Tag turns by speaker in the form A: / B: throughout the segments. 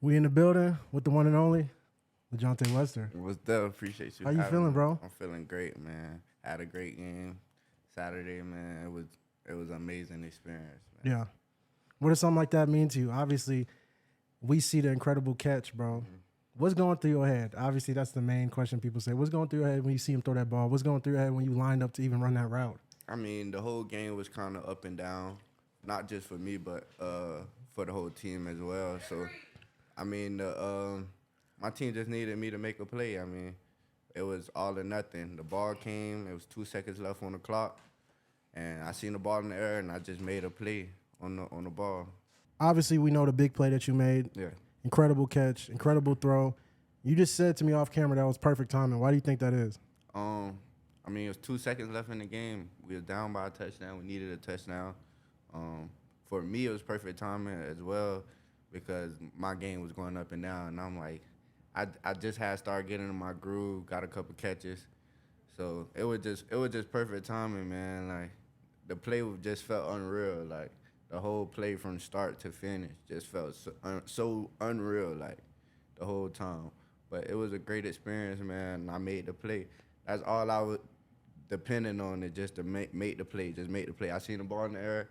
A: We in the building with the one and only LaJohntay Wester.
B: What's up? Appreciate you.
A: How you
B: having
A: feeling,
B: me.
A: bro?
B: I'm feeling great, man. Had a great game Saturday, man. It was an amazing experience, man.
A: Yeah. What does something like that mean to you? Obviously, we see the incredible catch, bro. What's going through your head? Obviously, that's the main question people say. What's going through your head when you see him throw that ball? What's going through your head when you lined up to even run that route?
B: I mean, the whole game was kind of up and down, not just for me, but for the whole team as well. So, I mean, my team just needed me to make a play. I mean, it was all or nothing. The ball came. It was 2 seconds left on the clock, and I seen the ball in the air, and I just made a play on the ball.
A: Obviously, we know the big play that you made.
B: Yeah.
A: Incredible catch, incredible throw. You just said to me off camera that was perfect timing. Why do you think that is?
B: I mean, it was 2 seconds left in the game. We was down by a touchdown. We needed a touchdown. For me, it was perfect timing as well because my game was going up and down, and I'm like, I just had started getting in my groove, got a couple catches, so it was just perfect timing, man. Like the play just felt unreal. Like the whole play from start to finish just felt so unreal, like the whole time. But it was a great experience, man. And I made the play. That's all I was depending on, it just to make the play. Just make the play. I seen the ball in the air,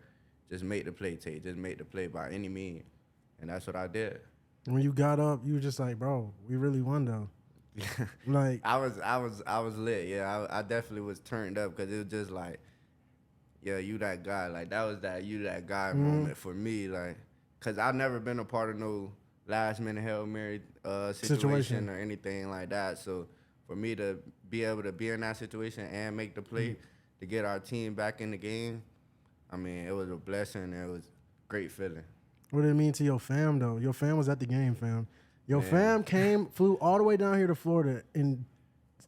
B: just make the play, Tate. Just make the play by any means, and that's what I did.
A: When you got up, you were just like, bro, we really won though. Like
B: I was lit. Yeah, I definitely was turned up because it was just like, yeah, you that guy. Like that was that you that guy moment for me. Like, cause I've never been a part of no last minute Hail Mary situation or anything like that. So for me to be able to be in that situation and make the play to get our team back in the game, I mean, it was a blessing. It was a great feeling.
A: what did it mean to your fam though? Your fam was at the game, fam. Your fam flew all the way down here to Florida, and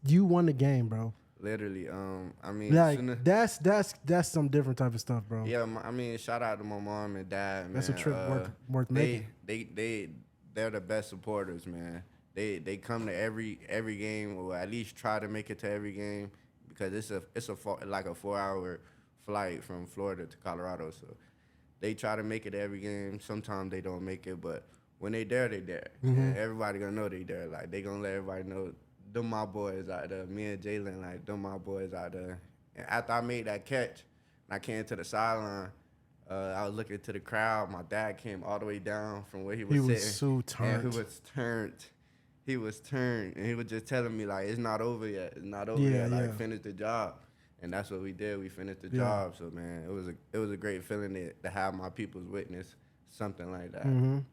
A: you won the game, bro.
B: Literally, I mean,
A: Like that's some different type of stuff, bro.
B: yeah, I mean, shout out to my mom and dad, man.
A: That's a trip worth making.
B: They're the best supporters, man. They come to every game, or at least try to make it to every game, because it's a 4-hour flight from Florida to Colorado, so they try to make it to every game. Sometimes they don't make it, but when they there, they there. And everybody gonna know they there. Like they gonna let everybody know them my boys out there. Me and Jalen, like them my boys out there. And after I made that catch, and I came to the sideline, I was looking to the crowd. My dad came all the way down from where he was sitting.
A: He was so turned.
B: And he was turned, and he was just telling me like, it's not over yet. It's not over yet. Like finish the job. And that's what we did. We finished the job. So man, it was a great feeling to have my people's witness something like that.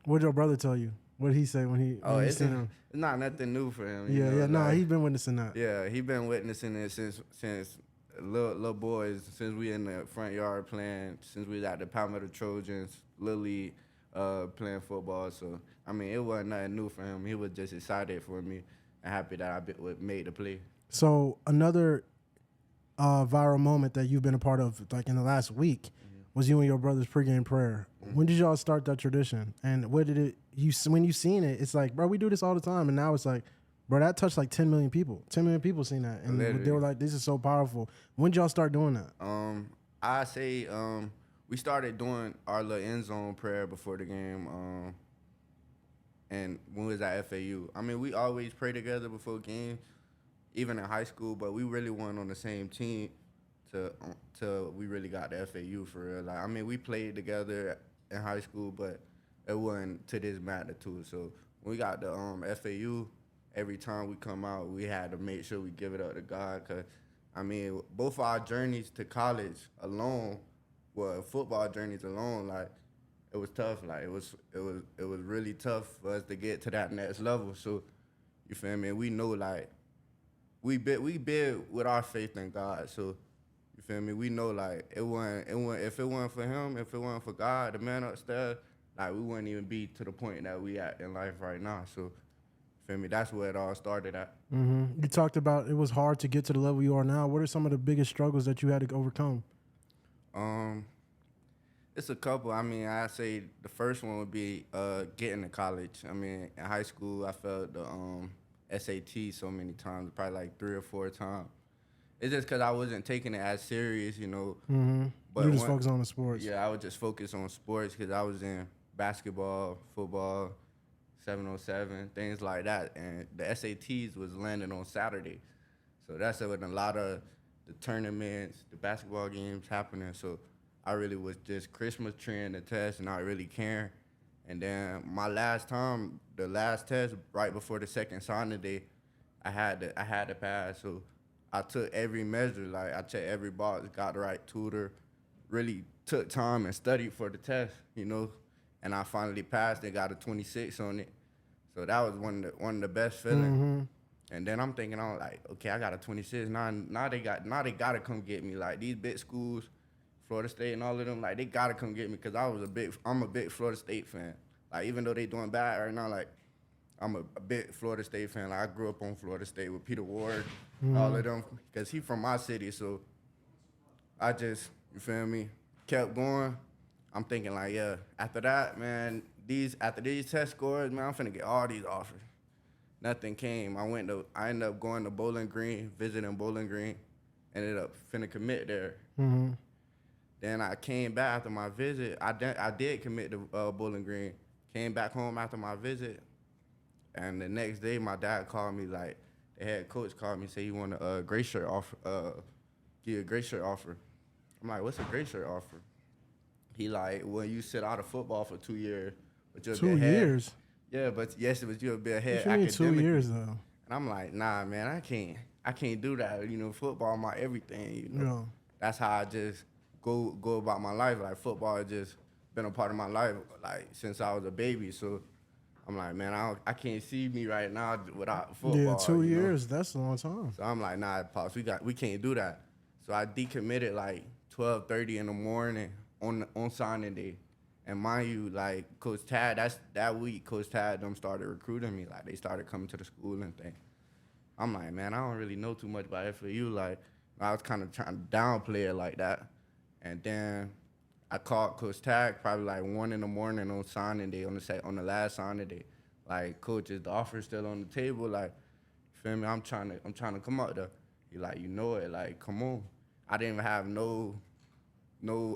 A: What did your brother tell you? What did he say when he seen him?
B: It's not nothing new for him.
A: He's been witnessing that.
B: Yeah, he been witnessing it since little boys, since we in the front yard playing, since we was at the Palmetto Trojans, Little League, playing football. So I mean, it wasn't nothing new for him. He was just excited for me and happy that I made the play.
A: So another viral moment that you've been a part of, like in the last week, was you and your brother's pregame prayer. When did y'all start that tradition? And what did it? When you seen it, it's like, bro, we do this all the time. And now it's like, bro, that touched like 10 million people. 10 million people seen that, and they were like, this is so powerful. When did y'all start doing that?
B: I say we started doing our little end zone prayer before the game. And when we was at FAU, I mean, we always pray together before games, even in high school. But we really weren't on the same team till we really got to FAU for real. Like, I mean, we played together in high school, but it wasn't to this magnitude. So when we got to FAU, every time we come out, we had to make sure we give it up to God. Cause I mean, both our journeys to college alone, football journeys alone, like it was tough. Like it was really tough for us to get to that next level. So you feel me? We know like we bid with our faith in God. So you feel me? We know like it wasn't if it wasn't for him, if it wasn't for God, the man upstairs, like we wouldn't even be to the point that we at in life right now. So feel me? That's where it all started at.
A: You talked about it was hard to get to the level you are now. What are some of the biggest struggles that you had to overcome?
B: It's a couple. I mean, I say the first one would be getting to college. I mean, in high school, I failed the SAT so many times, probably like 3 or 4 times. It's just because I wasn't taking it as serious, you know.
A: But you just focus on the sports.
B: Yeah, I would just focus on sports because I was in basketball, football, 707, things like that. And the SATs was landing on Saturday. So that's when a lot of the tournaments, the basketball games happening. So I really was just Christmas treeing the test and not really caring. And then my last time, the last test, right before the second signing day, I had to pass. So I took every measure, like I checked every box, got the right tutor, really took time and studied for the test, and I finally passed and got a 26 on it. So that was one of the best feelings.
A: Mm-hmm.
B: And then I'm thinking, I'm like, okay, I got a 26. Now they gotta come get me. Like these big schools, Florida State and all of them, like they gotta come get me because I'm a big Florida State fan. Like even though they doing bad right now, like I'm a big Florida State fan. Like I grew up on Florida State with Peter Ward, all of them, because he from my city. So I just, you feel me, kept going. I'm thinking like, yeah, after that, man, after these test scores, man, I'm finna get all these offers. Nothing came. I ended up going to Bowling Green, visiting Bowling Green, ended up finna commit there.
A: Mm-hmm.
B: Then I came back after my visit. I did commit to Bowling Green. Came back home after my visit, and the next day my dad called me, like the head coach called me, say he want a gray shirt offer, give a gray shirt offer. I'm like, what's a gray shirt offer? He like, well, you sit out of football for 2 years, but you'll
A: 2
B: be ahead.
A: years?
B: Yeah, but yes, it was you'll be ahead.
A: What you mean 2 years though?
B: And I'm like, nah, man, I can't do that. Football my everything.
A: Yeah.
B: That's how I just go about my life. Like football has just been a part of my life, like since I was a baby. So I'm like, man, I can't see me right now without football.
A: Yeah, 2 years. That's a long time.
B: So I'm like, nah, Pops, we can't do that. So I decommitted like 12:30 in the morning on signing day. And mind you, like Coach Tad, that week, Coach Tad them started recruiting me. Like they started coming to the school and things. I'm like, man, I don't really know too much about FAU. Like I was kind of trying to downplay it like that. And then I called Coach Tag probably like 1 in the morning on signing day, on the last signing day. Like, Coach, is the offer still on the table? Like, you feel me? I'm trying to come out there. He like, you know it, like, come on. I didn't even have no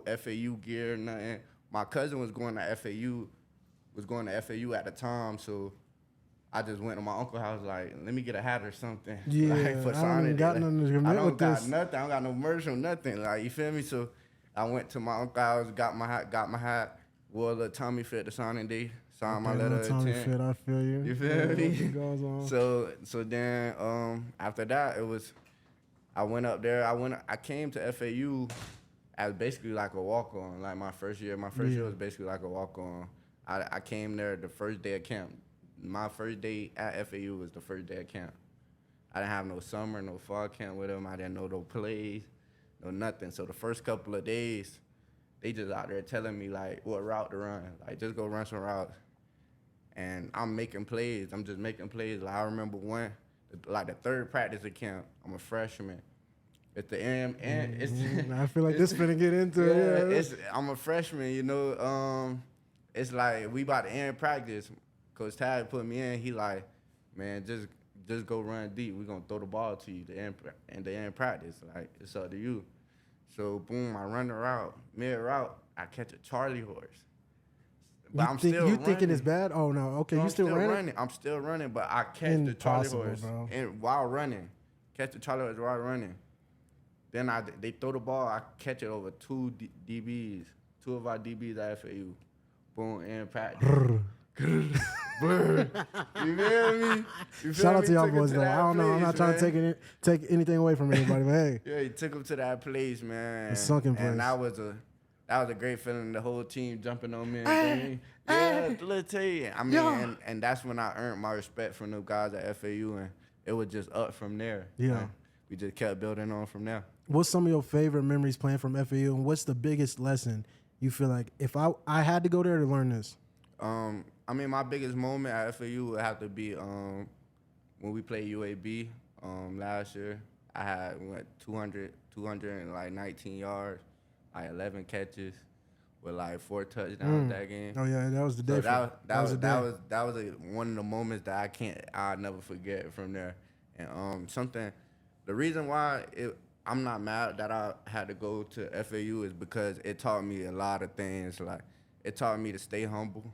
B: FAU gear, nothing. My cousin was going to FAU at the time, so I just went to my uncle's house, like, let me get a hat or something.
A: Yeah,
B: like, for
A: I
B: signing
A: don't got
B: day.
A: nothing to commit
B: I don't
A: with
B: got
A: this.
B: nothing. I don't got no merch or nothing. Like, you feel me? So I went to my uncle's house, got my hat, wore a little Tommy fit to signing day, signed my letter of
A: Tommy
B: intent.
A: fit, I feel you.
B: You feel me?
A: What goes on.
B: So then after that I went up there. I came to FAU as basically like a walk on. Like my first year was basically like a walk on. I came there the first day of camp. My first day at FAU was the first day of camp. I didn't have no summer, no fall camp with them. I didn't know no plays, no nothing. So the first couple of days, they just out there telling me like what route to run. Like just go run some routes. And I'm making plays. I'm just making plays. Like I remember the third practice of camp. I'm a freshman. It's the
A: I feel like this finna get into it. Yeah.
B: I'm a freshman, it's like we about to end practice. Coach Tad put me in. He like, man, just go run deep. We're gonna throw the ball to you in the end practice. Like it's up to you. So boom, I run the route. Mid route, I catch a Charlie horse. But I'm still running.
A: Thinking it's bad? Oh no, okay,
B: So
A: you still running?
B: I'm still running, but I catch the Charlie horse
A: bro.
B: and while running. Catch the Charlie horse while running. Then they throw the ball, I catch it over two DBs, two of our DBs at FAU. Boom, in practice. You feel me?
A: Shout out to y'all boys though. I don't know. I'm not trying to take anything away from anybody, but hey.
B: Yeah, he took him to that place, man.
A: A sunken place.
B: And that was a great feeling. The whole team jumping on me. And yeah, LaJohntay. I mean, and that's when I earned my respect from the guys at FAU, and it was just up from there.
A: Yeah.
B: Man. We just kept building on from there.
A: What's some of your favorite memories playing from FAU, and what's the biggest lesson you feel like if I had to go there to learn this?
B: I mean, my biggest moment at FAU would have to be when we played UAB last year. I had 219 yards, like 11 catches, with like 4 touchdowns that game.
A: Oh yeah, that was the day.
B: So that was one of the moments that I'll never forget from there. And the reason why I'm not mad that I had to go to FAU is because it taught me a lot of things. Like it taught me to stay humble,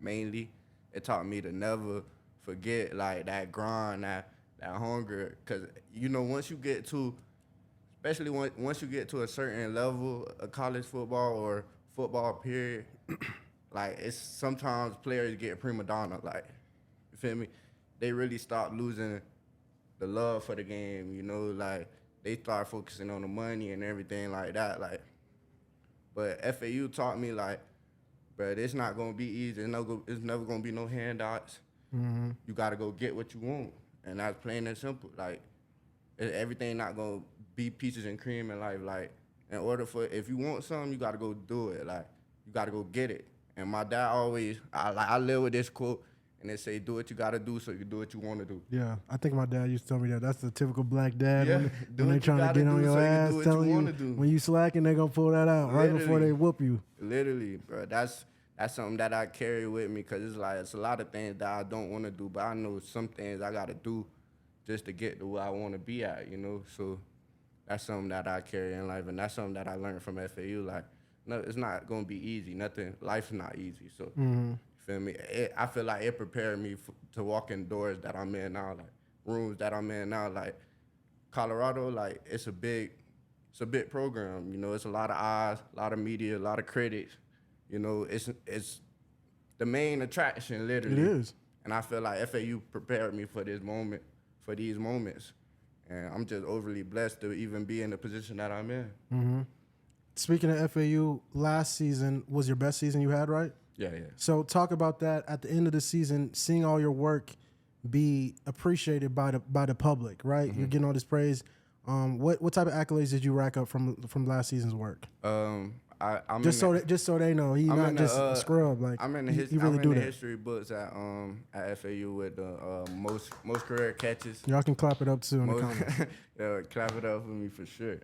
B: mainly. it taught me to never forget like that grind, that hunger. Cause you know once you get to, especially once you get to a certain level of college football or football period, like it's sometimes players get prima donna. Like you feel me? They really stop losing the love for the game. You know, like they start focusing on the money and everything like that. Like, but FAU taught me like, bro, it's not gonna be easy. It's never gonna be no handouts. You gotta go get what you want, and that's plain and simple. Like, everything not gonna be peaches and cream in life. Like, in order for if you want something, you gotta go do it. Like, you gotta go get it. And my dad always, I live with this quote, and they say, "Do what you gotta do, so you can do what you want to do."
A: Yeah, I think my dad used to tell me that. That's the typical black dad
B: Yeah,
A: when they trying to get on your ass, telling you when you slacking, they gonna pull that out right before they whoop you.
B: Literally, bro. That's something that I carry with me because it's like it's a lot of things that I don't want to do, but I know some things I gotta do just to get to where I want to be at. You know, so that's something that I carry in life, and that's something that I learned from FAU. Like, no, it's not gonna be easy. Life's not easy. So. Feel me? I feel like it prepared me to walk in doors that I'm in now, like rooms that I'm in now. Like Colorado, like it's a big program. You know, it's a lot of eyes, a lot of media, a lot of critics. You know, it's the main attraction, literally.
A: It is.
B: And I feel like FAU prepared me for these moments, and I'm just overly blessed to even be in the position that I'm in.
A: Speaking of FAU, last season was your best season you had, right?
B: Yeah.
A: So talk about that at the end of the season, seeing all your work be appreciated by the public, right? You're getting all this praise. What type of accolades did you rack up from last season's work?
B: I'm
A: just so they know he's not just a scrub. Like
B: I'm in the history books at FAU with the most career catches.
A: Y'all can clap it up too in the comments.
B: Yeah, clap it up for me for sure.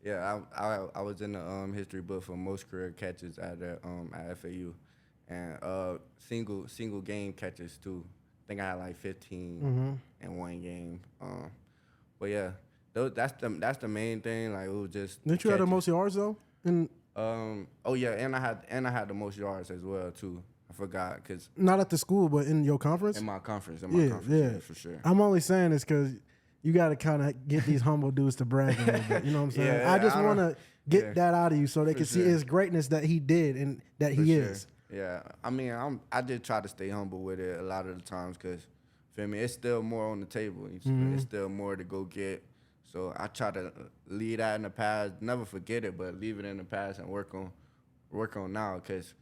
B: Yeah, I was in the history book for most career catches at FAU, and single game catches too. I think I had like 15 in one game. But yeah, that's the main thing. Like it was just.
A: Didn't you have the most yards though?
B: Oh yeah, and I had the most yards as well too. I forgot because
A: not at the school, but in your conference.
B: In my conference,
A: yeah,
B: for sure.
A: I'm only saying this because you got to kind of get these humble dudes to brag a little bit. You know what I'm saying?
B: Yeah,
A: I just want to get that out of you so they can see his greatness that he did and that he is.
B: Yeah, I mean, I did try to stay humble with it a lot of the times because, feel me, it's still more on the table. It's still more to go get. So I try to leave that in the past, never forget it, but leave it in the past and work on now because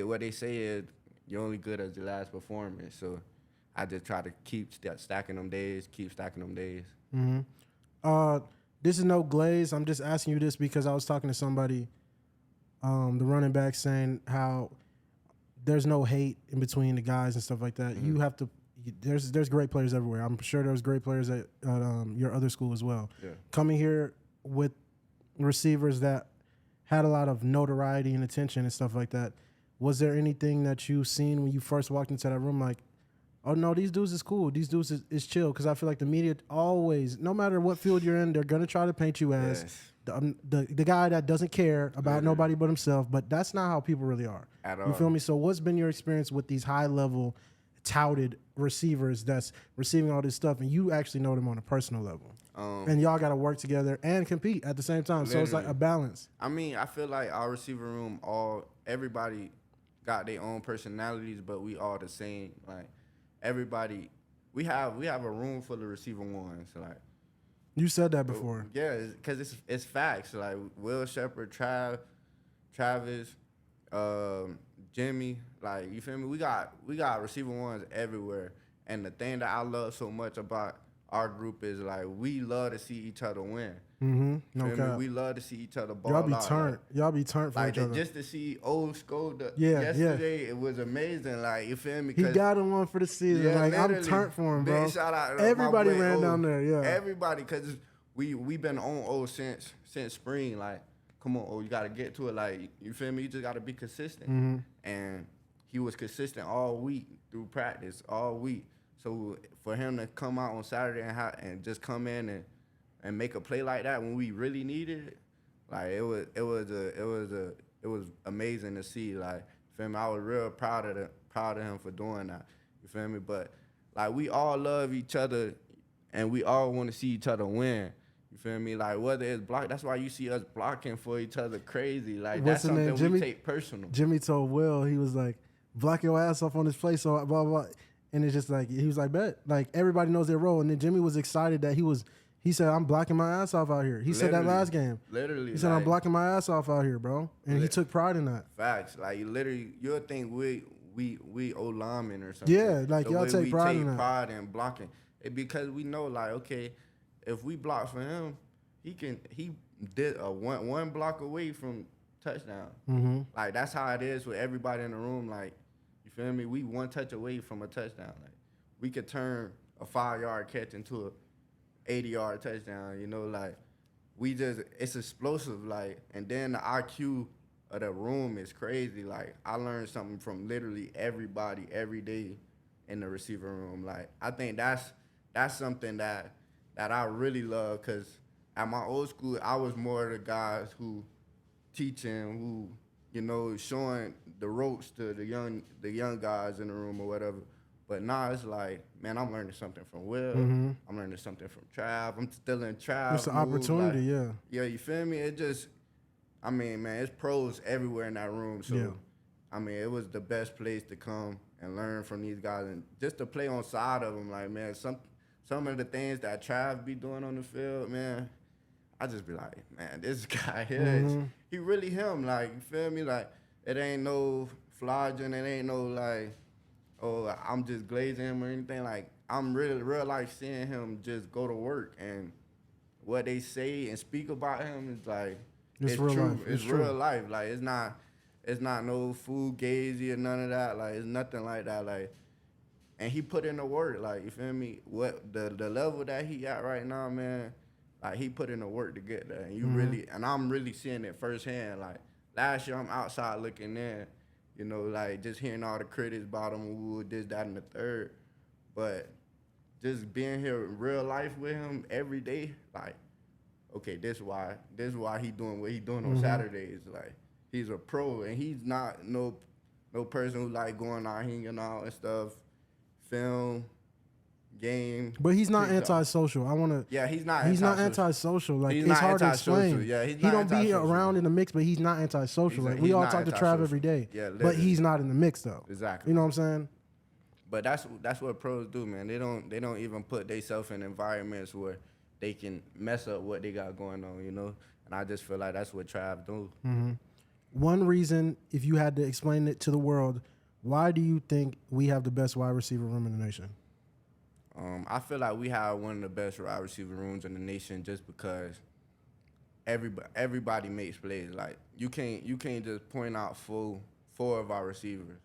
B: what they say is you're only good as your last performance. So I just try to keep stacking them days.
A: This is no glaze. I'm just asking you this because I was talking to somebody, the running back, saying how there's no hate in between the guys and stuff like that. You have to. There's great players everywhere. I'm sure there's great players at your other school as well.
B: Yeah.
A: Coming here with receivers that had a lot of notoriety and attention and stuff like that, was there anything that you seen when you first walked into that room like, oh no, these dudes is cool, these dudes is chill? Because I feel like the media always, no matter what field you're in, they're gonna try to paint you as the guy that doesn't care about nobody but himself. But that's not how people really are.
B: At all.
A: You feel me? So what's been your experience with these high level touted receivers that's receiving all this stuff and you actually know them on a personal level? And y'all got to work together and compete at the same time. So it's like a balance.
B: I mean, I feel like our receiver room, everybody got their own personalities, but we all the same. Like everybody, we have a room full of receiver ones. Like
A: you said that before.
B: Yeah, because it's facts. Like Will Shepard, Travis, Jimmy, like you feel me? We got receiver ones everywhere. And the thing that I love so much about our group is like we love to see each other win. No, we love to see each other ball out.
A: Y'all be turned for each other.
B: Just to see old school yesterday, it was amazing. Like you feel me? He
A: got him one for the season. Yeah, like I'm turned for him, bro.
B: Big shout out.
A: Everybody ran down there. Yeah,
B: everybody, because we been on O since spring. Like, come on, you gotta get to it. Like you feel me? You just gotta be consistent. And he was consistent all week through practice all week. So for him to come out on Saturday and just come in and make a play like that when we really needed it, like it was amazing to see. Like, feel me? I was real proud of proud of him for doing that. You feel me? But like we all love each other, and we all want to see each other win. You feel me? Like whether it's block, that's why you see us blocking for each other crazy. Like
A: What's
B: that's
A: the name?
B: something we take personal.
A: Jimmy told Will, he was like, block your ass off on this play, so blah, blah, blah. And it's just like, he was like, bet. Like, everybody knows their role. And then Jimmy was excited that he said, I'm blocking my ass off out here. He said that last game.
B: Literally.
A: He said, I'm blocking my ass off out here, bro. And he took pride in that.
B: Facts. Like, literally, you'll think we old linemen or something.
A: Yeah, like, y'all take pride in that.
B: Pride in blocking. Because we know, like, okay, if we block for him, he did a one block away from touchdown.
A: Mm-hmm.
B: Like, that's how it is with everybody in the room. Like, you feel me? We one touch away from a touchdown. Like, we could turn a 5-yard catch into a 80-yard touchdown. You know, like it's explosive. Like, and then the IQ of the room is crazy. Like, I learned something from literally everybody every day in the receiver room. Like, I think that's something that I really love, because at my old school, I was more of the guys who teaching, who, you know, showing the ropes to the young guys in the room or whatever. But now it's like, man, I'm learning something from Will.
A: Mm-hmm.
B: I'm learning something from Trav. I'm still in Trav.
A: It's an opportunity,
B: like,
A: yeah.
B: Yeah, you feel me? It just, I mean, man, it's pros everywhere in that room. So,
A: yeah.
B: I mean, it was the best place to come and learn from these guys, and just to play on side of them. Like, man, some of the things that Trav be doing on the field, man, I just be like, man, this guy here, he really him. Like, you feel me? Like, it ain't no flogging. It ain't no, like, oh, I'm just glazing him or anything. Like, I'm really real life seeing him just go to work, and what they say and speak about him is like, it's
A: real
B: true.
A: life.
B: It's real life. Like, it's not no food gazy or none of that. Like, it's nothing like that. Like, and he put in the work. Like, you feel me? What the level that he at right now, man. Like, he put in the work to get there, and I'm really seeing it firsthand. Like, last year I'm outside looking in. You know, like, just hearing all the critics about him, this, that, and the third. But just being here in real life with him every day, like, okay, this is why he doing what he doing on Saturdays. Like, he's a pro, and he's not no person who like going out hanging out and stuff, film, game.
A: But he's not antisocial.
B: Yeah, he's not.
A: He's not antisocial. Like,
B: he's
A: it's
B: not
A: hard to
B: antisocial.
A: explain.
B: Yeah,
A: he don't be around in the mix, but he's not antisocial. Like, we all talk to Trav every day.
B: Yeah,
A: but he's not in the mix though.
B: Exactly.
A: You know what I'm saying?
B: But that's what pros do, man. They don't even put themselves in environments where they can mess up what they got going on, you know. And I just feel like that's what Trav do.
A: Mm-hmm. One reason, if you had to explain it to the world, why do you think we have the best wide receiver room in the nation?
B: I feel like we have one of the best wide receiver rooms in the nation, just because everybody makes plays. Like, you can't just point out four of our receivers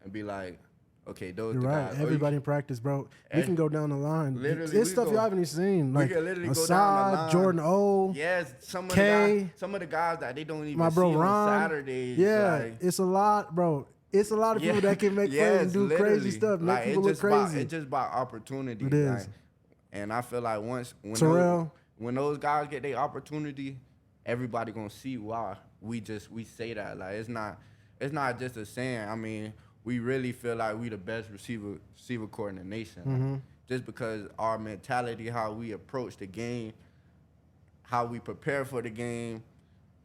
B: and be like, okay, those
A: You're
B: the
A: right.
B: guys.
A: Everybody in practice, bro. We can go down the line.
B: Literally,
A: It's stuff y'all haven't even seen. Like,
B: we can literally
A: Assad,
B: go down the line.
A: Jordan O.
B: Yes, some of the guys that they don't even
A: my bro
B: see
A: Ron.
B: on Saturdays.
A: Yeah,
B: like,
A: it's a lot, bro. It's a lot of people that can make plays and do crazy stuff, make people look crazy.
B: It's just about opportunity.
A: It is.
B: Like, and I feel like when those guys get their opportunity, everybody gonna see why we say that. Like, it's not just a saying. I mean, we really feel like we the best receiver corps in the nation. Like, just because our mentality, how we approach the game, how we prepare for the game,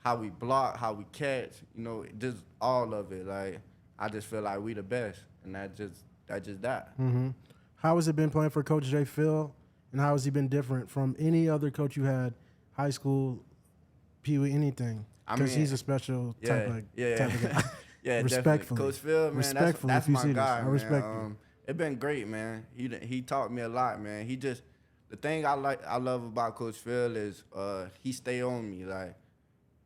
B: how we block, how we catch, you know, just all of it. Like, I just feel like we the best, and that's just that.
A: Mm-hmm. How has it been playing for Coach J. Phil, and how has he been different from any other coach you had, high school, Pee Wee, anything? Because he's a special type of guy.
B: Yeah,
A: respectfully.
B: Definitely. Coach Phil, man,
A: respectfully,
B: that's my guy,
A: I respect you.
B: It's been great, man. He taught me a lot, man. The thing I love about Coach Phil is he stay on me. Like,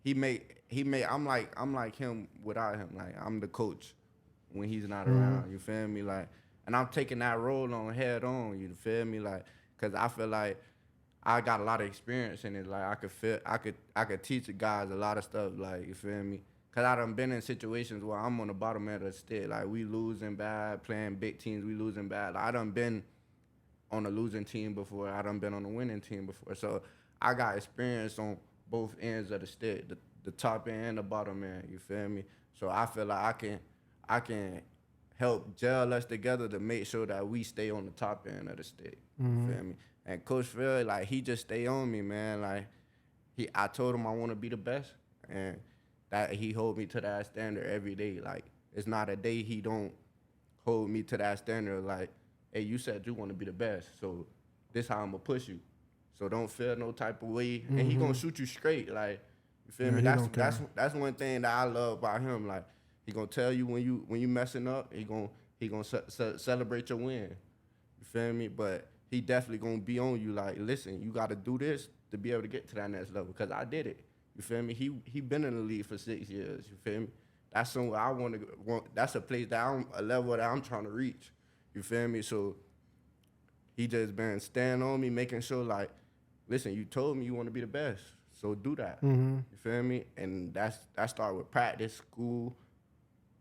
B: I'm like him without him. Like, I'm the coach when he's not around. You feel me? Like, and I'm taking that role on head on. You feel me? Like, cause I feel like I got a lot of experience in it. Like, I could teach the guys a lot of stuff. Like, you feel me? Cause I done been in situations where I'm on the bottom end of the stick. Like, we losing bad, playing big teams, we losing bad. Like, I done been on a losing team before. I done been on a winning team before. So I got experience on both ends of the stick, the top end and the bottom end. You feel me? So I feel like I can help gel us together to make sure that we stay on the top end of the stick.
A: Mm-hmm.
B: You feel me? And Coach Phil, like, he just stay on me, man. Like, I told him I want to be the best, and that he hold me to that standard every day. Like, it's not a day he don't hold me to that standard. Like, hey, you said you want to be the best, so this how I'm gonna push you. So don't feel no type of way, and he gonna shoot you straight. Like, you feel me? That's one thing that I love about him. Like, he gonna tell you when you messing up. He gonna celebrate your win. You feel me? But he definitely gonna be on you. Like, listen, you got to do this to be able to get to that next level. Cause I did it. You feel me? He been in the league for 6 years. You feel me? That's somewhere I want. That's a place that a level that I'm trying to reach. You feel me? So he just been standing on me, making sure, like, listen, you told me you want to be the best, so do that.
A: Mm-hmm.
B: You feel me? And that start with practice, school,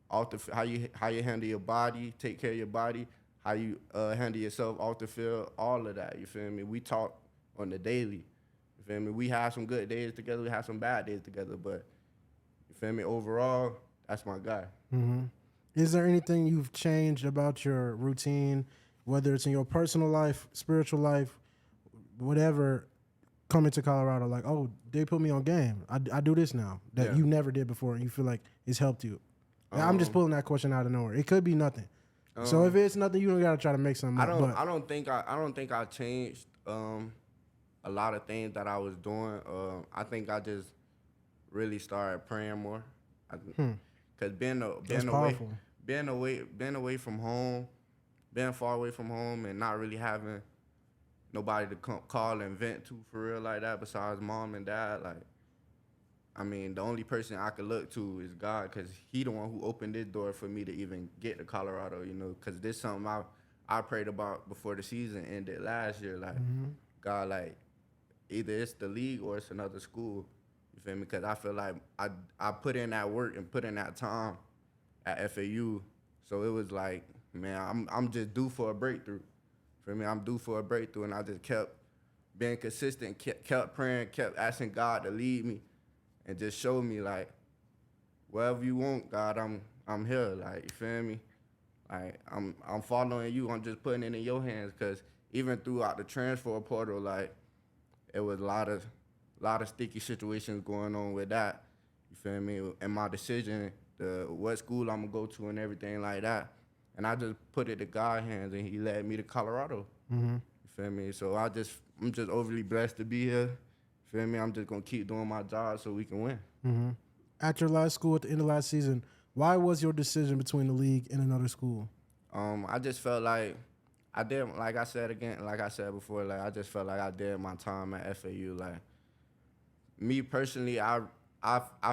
B: off the how you handle your body, take care of your body, how you handle yourself off the field, all of that. You feel me? We talk on the daily. You feel me? We have some good days together, we have some bad days together, but you feel me? Overall, that's my guy.
A: Mm-hmm. Is there anything you've changed about your routine, whether it's in your personal life, spiritual life, whatever, coming to Colorado? Like, oh, they put me on game. I do this now that you never did before, and you feel like it's helped you. I'm just pulling that question out of nowhere. It could be nothing. So if it's nothing, you don't gotta try to make something up.
B: I don't think I changed a lot of things that I was doing. I think I just really started praying more. Cause being away from home, being far away from home, and not really having nobody to call and vent to for real like that besides mom and dad. Like, I mean, the only person I could look to is God, because he the one who opened this door for me to even get to Colorado, you know, because this is something I prayed about before the season ended last year. Like, God, like, either it's the league or it's another school, you feel me? Because I feel like I put in that work and put in that time at FAU, so it was like, man, I'm just due for a breakthrough. For me, I'm due for a breakthrough, and I just kept being consistent, kept praying, kept asking God to lead me, and just show me, like, wherever you want, God, I'm here. Like, you feel me? Like, I'm following you. I'm just putting it in your hands, because even throughout the transfer portal, like, it was a lot of sticky situations going on with that. You feel me? And my decision, what school I'm gonna go to and everything like that. And I just put it in God's hands, and he led me to Colorado. You feel me? So I'm just overly blessed to be here. You feel me? I'm just gonna keep doing my job so we can win.
A: At your last school at the end of last season, why was your decision between the league and another school?
B: I just felt like I did, like I said before, like, I just felt like I did my time at FAU. Like, me personally, I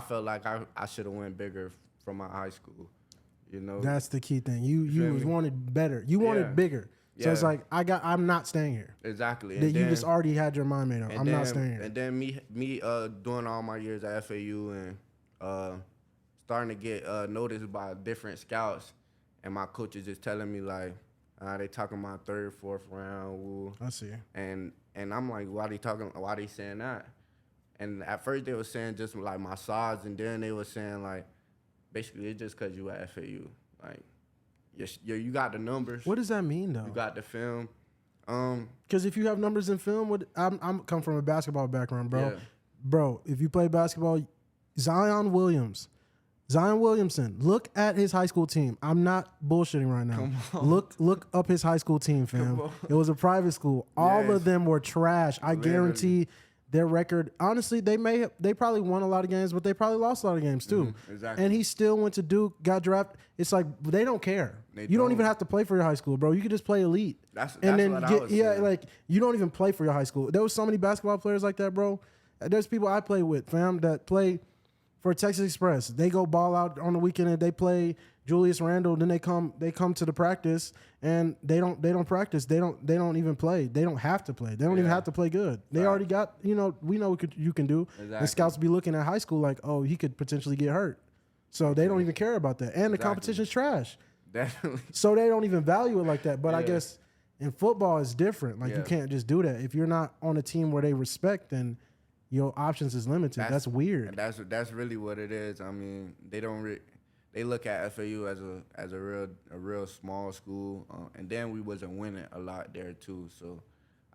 B: felt like I should have went bigger from my high school. You know,
A: that's the key thing. You wanted better. You wanted bigger. So it's like, I'm not staying here.
B: Exactly.
A: That you just already had your mind made up. I'm not staying here.
B: And then me doing all my years at FAU and starting to get noticed by different scouts, and my coaches just telling me, like, they talking about 3rd, 4th round. Woo.
A: I see.
B: And I'm like, why they saying that? And at first they were saying just like my size, and then they were saying, like, basically it's just because you at FAU. Like, you got the numbers.
A: What does that mean, though?
B: You got the film.
A: Because if you have numbers in film, I'm come from a basketball background, bro.
B: Yeah.
A: Bro, if you play basketball, Zion Williamson, look at his high school team. I'm not bullshitting right now. Look up his high school team, fam. It was a private school. All of them were trash. I guarantee their record, honestly, they probably won a lot of games, but they probably lost a lot of games too.
B: Exactly.
A: And he still went to Duke, got drafted. It's like, they don't care. You don't even have to play for your high school, bro. You could just play elite.
B: That's what I was saying.
A: Like, you don't even play for your high school. There was so many basketball players like that, bro. There's people I play with, fam, that play for Texas Express. They go ball out on the weekend and they play Julius Randle. Then they come to the practice and they don't practice. They don't even play. They don't have to play. They don't even have to play good. They already got, we know what you can do.
B: Exactly.
A: And scouts be looking at high school like, oh, he could potentially get hurt. So they don't even care about that. And the competition's trash.
B: Definitely.
A: So they don't even value it like that. But I guess in football it's different. Like, you can't just do that. If you're not on a team where they respect, then your options is limited. That's weird.
B: And that's really what it is. I mean, they don't they look at FAU as a real small school, and then we wasn't winning a lot there too. So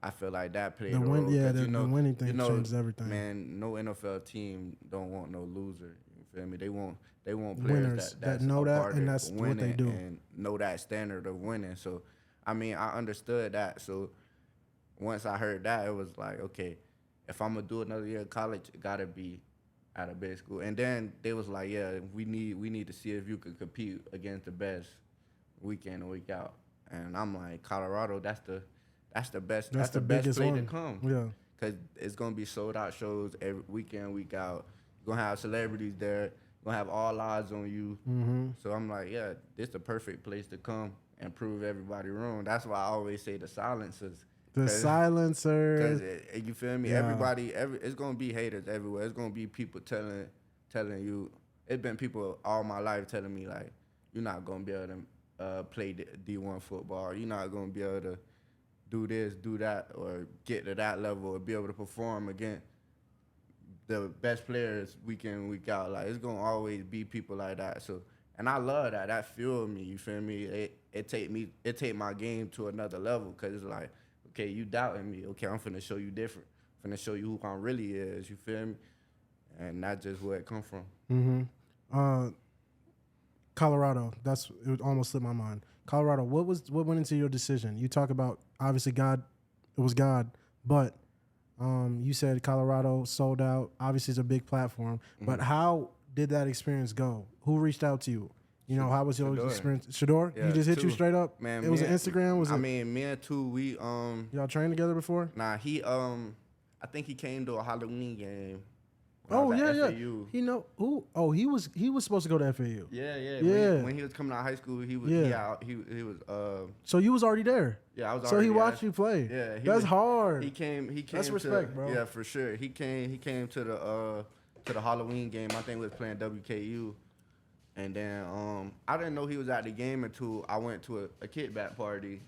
B: I feel like that played a role.
A: The winning thing changes everything.
B: Man, no NFL team don't want no loser. You feel me? They want players
A: Winners
B: that's
A: know that,
B: part
A: and
B: of
A: that's what
B: winning
A: they do.
B: and know that standard of winning. So I mean, I understood that. So once I heard that, it was like, okay, if I'm gonna do another year of college, it gotta be at a big school. And then they was like, yeah, we need to see if you could compete against the best week in and week out. And I'm like, Colorado, that's the best. That's the best place to come.
A: Yeah,
B: because it's gonna be sold out shows every week in, week out. You're gonna have celebrities there. You're gonna have all eyes on you.
A: Mm-hmm.
B: So I'm like, yeah, this the perfect place to come and prove everybody wrong. That's why I always say the silencers.
A: The silencers.
B: Because you feel me?
A: Yeah.
B: Everybody, it's gonna be haters everywhere. It's gonna be people telling you. It's been people all my life telling me like, you're not gonna be able to play D1 football. You're not gonna be able to do this, do that, or get to that level, or be able to perform against the best players week in, week out. Like, it's gonna always be people like that. So, and I love that. That fueled me. You feel me? It take my game to another level, because it's like, okay, you doubting me. Okay, I'm finna show you different. I'm finna show you who I really is. You feel me? And that's just where it come from.
A: Mm-hmm. Colorado. It almost slipped my mind. Colorado. What went into your decision? You talk about obviously God. It was God, but you said Colorado sold out. Obviously, it's a big platform. But how did that experience go? Who reached out to you? You know, how was your experience? Shador?
B: Yeah,
A: he just hit you straight up?
B: Man,
A: it was an Instagram?
B: Me and two, we
A: y'all trained together before?
B: Nah, he I think he came to a Halloween game.
A: Oh yeah, yeah.
B: FAU.
A: He know who? Oh, he was supposed to go to FAU.
B: Yeah. When he was coming out of high school, he was he was
A: So you was already there.
B: Yeah, I was.
A: So he watched you play.
B: Yeah,
A: that's hard.
B: He came.
A: That's respect, bro.
B: Yeah, for sure. He came to the Halloween game. I think we was playing WKU, and then I didn't know he was at the game until I went to a kickback party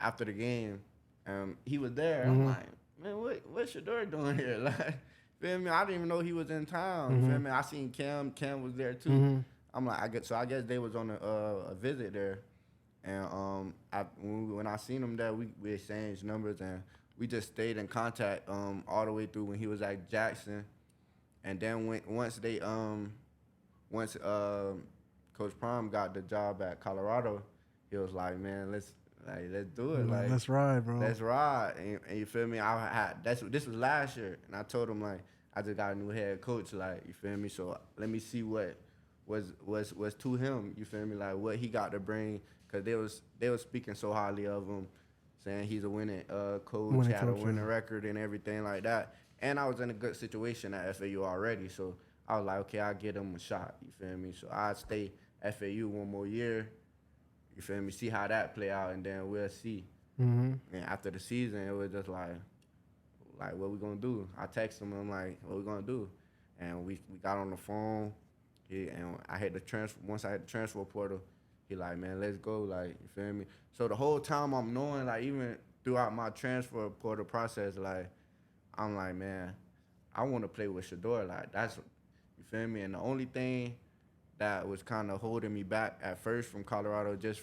B: after the game. He was there. I'm like, man, what's Shador doing here? Like, feel me? I didn't even know he was in town. Feel me? I seen Cam. Cam was there too. I'm like, I guess they was on a visit there. And when I seen him there, we exchanged numbers, and we just stayed in contact all the way through when he was at Jackson. And then once Coach Prime got the job at Colorado, he was like, man, let's do it. Like,
A: let's ride, bro.
B: Let's ride. And you feel me? This was last year, and I told him, like, I just got a new head coach, like, you feel me? So let me see what was to him, you feel me? Like, what he got to bring. Because they was speaking so highly of him, saying he's a winning coach, had a winning record and everything like that. And I was in a good situation at FAU already, so I was like, okay, I'll give him a shot, you feel me? So I'd stay FAU one more year, you feel me? See how that play out, and then we'll see. And after the season, it was just like, what we gonna do? I text him, I'm like, what we gonna do? And we got on the phone, and I had the transfer. Once I had the transfer portal, he like, man, let's go, like, you feel me? So the whole time I'm knowing, like, even throughout my transfer portal process, like, I'm like, man, I want to play with Shador. Like, that's, you feel me? And the only thing that was kind of holding me back at first from Colorado, just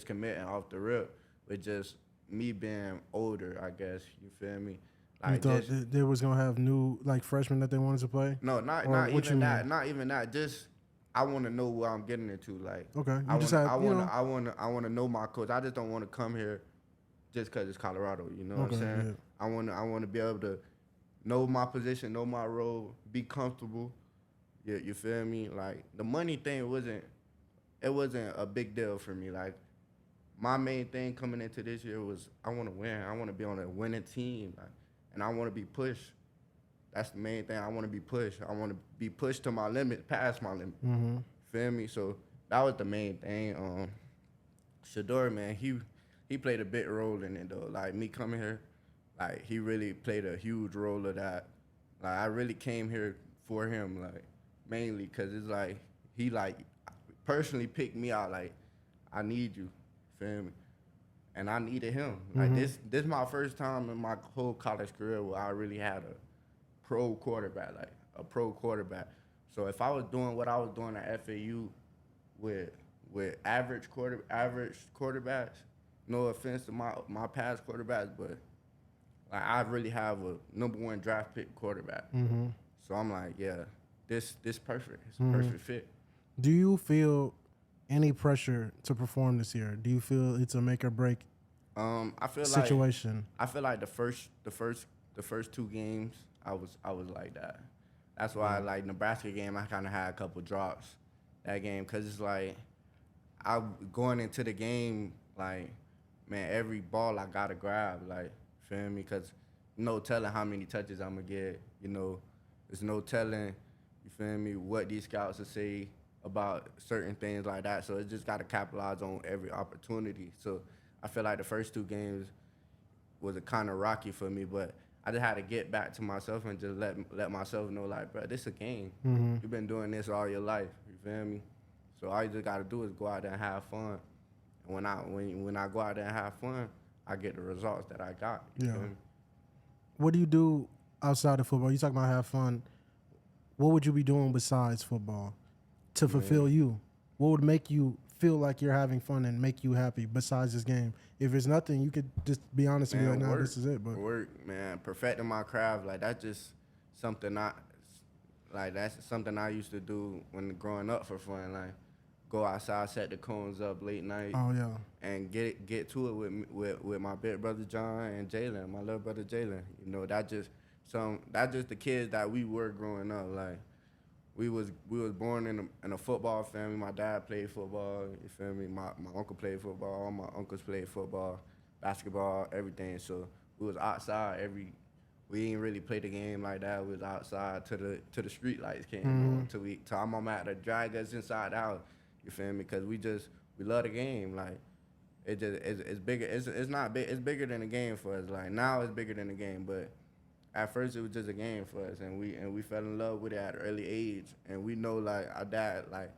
B: committing off the rip, was just me being older, I guess, you feel me? Like,
A: you thought they was going to have new, like, freshmen that they wanted to play?
B: No, not even that. Not even that. Just, I want to know what I'm getting into. Like,
A: okay,
B: I want to know my coach. I just don't want to come here just because it's Colorado. You know what I'm saying? Yeah. I want to be able to know my position, know my role, be comfortable. Yeah, you feel me? Like, the money thing wasn't a big deal for me. Like, my main thing coming into this year was I want to win. I want to be on a winning team, like, and I want to be pushed. That's the main thing. I want to be pushed. I want to be pushed to my limit, past my limit. Feel me? So that was the main thing. Shador, man, he played a big role in it, though. Like, me coming here, like, he really played a huge role of that. Like, I really came here for him, like, mainly because it's like, he, like, personally picked me out, like, I need you, feel me? And I needed him. Like, this my first time in my whole college career where I really had a pro quarterback. So if I was doing what I was doing at FAU with average quarterbacks, no offense to my past quarterbacks, but like I really have a #1 draft pick quarterback. So I'm like, yeah, this perfect. It's a perfect fit.
A: Do you feel any pressure to perform this year? Do you feel it's a make or break
B: I feel
A: situation?
B: I feel like the first 2 games I was like that. That's why like Nebraska game I kind of had a couple drops that game because it's like I going into the game like, man, every ball I gotta grab, like, feel me? Because no telling how many touches I'm gonna get. There's no telling, you feel me, what these scouts will say about certain things like that. So it just gotta capitalize on every opportunity. So I feel like the first 2 games was a kind of rocky for me, but I just had to get back to myself and just let myself know, like, bro, this is a game. You've been doing this all your life. You feel me? So all you just gotta do is go out there and have fun. And when I go out there and have fun, I get the results that I got. You feel me?
A: What do you do outside of football? You talking about have fun. What would you be doing besides football to fulfill you? What would make you feel like you're having fun and make you happy besides this game? If it's nothing, you could just be honest and be like, nah, this is it. But
B: work, man, perfecting my craft, like that's just something that's something I used to do when growing up for fun, like go outside, set the cones up late night.
A: Oh yeah.
B: And get to it with my big brother John and Jalen, my little brother Jalen. That's just the kids that we were growing up. Like we was born in a football family. My dad played football. You feel me? My uncle played football. All my uncles played football, basketball, everything. So we was outside We didn't really play the game like that. We was outside till the street lights came on. Till our mama had to drag us inside the house. You feel me? Because we love the game. Like it's bigger. It's not big. It's bigger than the game for us. Like now it's bigger than the game, but at first it was just a game for us, and we fell in love with it at an early age. And we know like our dad, like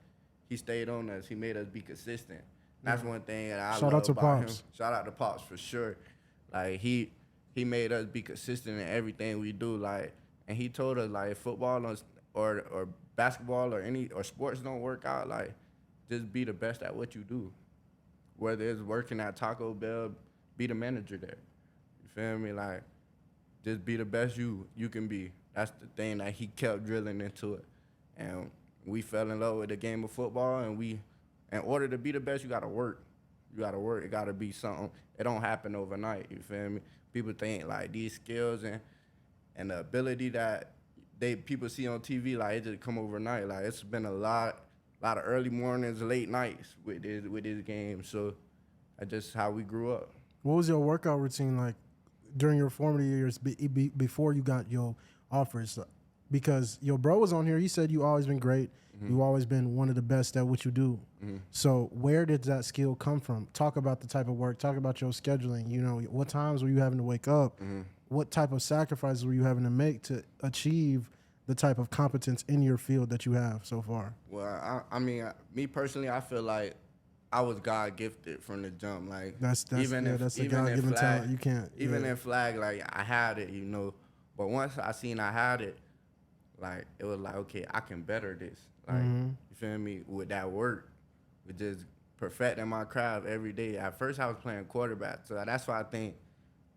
B: he stayed on us. He made us be consistent. That's one thing that I love about him. Shout out to Pops for sure. Like he made us be consistent in everything we do. Like, and he told us like if football or basketball or sports don't work out, like just be the best at what you do. Whether it's working at Taco Bell, be the manager there. You feel me? Like, just be the best you can be. That's the thing that he kept drilling into it. And we fell in love with the game of football, and in order to be the best, you gotta work. You gotta work. It gotta be something. It don't happen overnight, you feel me? People think like these skills and the ability that people see on TV, like it just come overnight. Like it's been a lot of early mornings, late nights with this game. So that's just how we grew up.
A: What was your workout routine like during your formative years before you got your offers? Because your bro was on here. He said you always been great. You've always been one of the best at what you do. So where did that skill come from? Talk about the type of work. Talk about your scheduling. What times were you having to wake up? What type of sacrifices were you having to make to achieve the type of competence in your field that you have so far?
B: Well, I mean, me personally, I feel like I was God gifted from the jump. Like
A: that's a God-given talent. You can't.
B: Even in flag, like I had it, But once I seen I had it, like it was like, okay, I can better this. Like you feel me? With that work, with just perfecting my craft every day. At first, I was playing quarterback, so that's why I think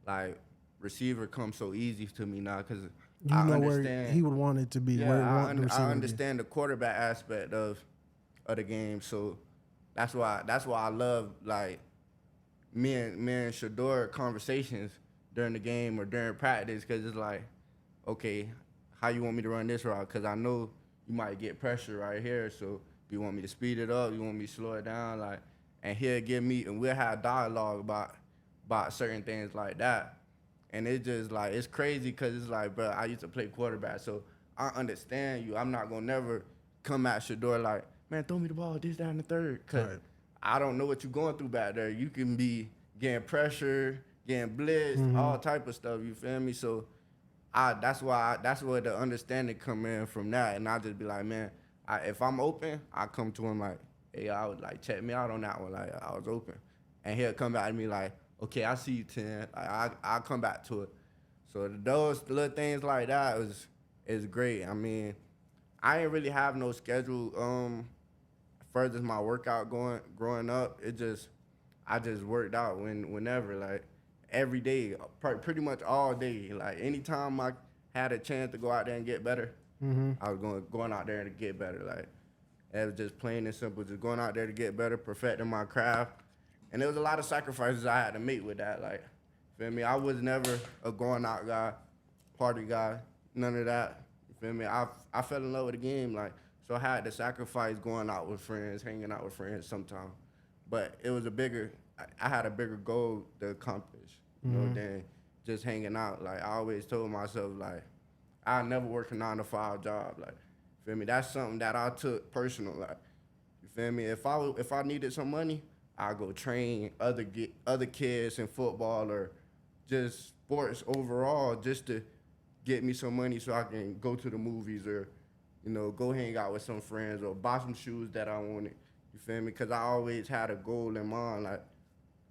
B: like receiver comes so easy to me now because I understand
A: where he would want it to be.
B: Yeah, I understand the quarterback aspect of the game, so that's why I love like me and Shador conversations during the game or during practice because it's like, okay, how you want me to run this route? Because I know you might get pressure right here, so you want me to speed it up, you want me to slow it down, like, and he'll give me, and we'll have dialogue about certain things like that. And it's just like, it's crazy because it's like, bro, I used to play quarterback, so I understand you. I'm not going to never come at Shador like, man, throw me the ball, this, that, and the third, because I don't know what you're going through back there. You can be getting pressure, getting blitzed, all type of stuff, you feel me? So that's where the understanding come in from that, and I just be like, man, if I'm open, I come to him like, hey, I would like check me out on that one, like I was open, and he'll come back to me like, okay, I see you 10, like, I'll come back to it. So those little things like that is great. I mean, I ain't really have no schedule. Further as my workout growing up, I just worked out whenever, like every day, pretty much all day. Like anytime I had a chance to go out there and get better, I was going out there to get better. Like it was just plain and simple, just going out there to get better, perfecting my craft. And there was a lot of sacrifices I had to make with that. Like, feel me? I was never a going out guy, party guy, none of that. You feel me? I fell in love with the game, like, so I had to sacrifice going out with friends, hanging out with friends sometimes. But it was I had a bigger goal to accomplish, you know, than just hanging out. Like, I always told myself, like, I'll never work a 9-to-5 job. Like, feel me? That's something that I took personal. Like, you feel me? If I needed some money, I'll go train other kids in football or just sports overall just to get me some money so I can go to the movies or, you know, go hang out with some friends or buy some shoes that I wanted. You feel me? Because I always had a goal in mind. Like,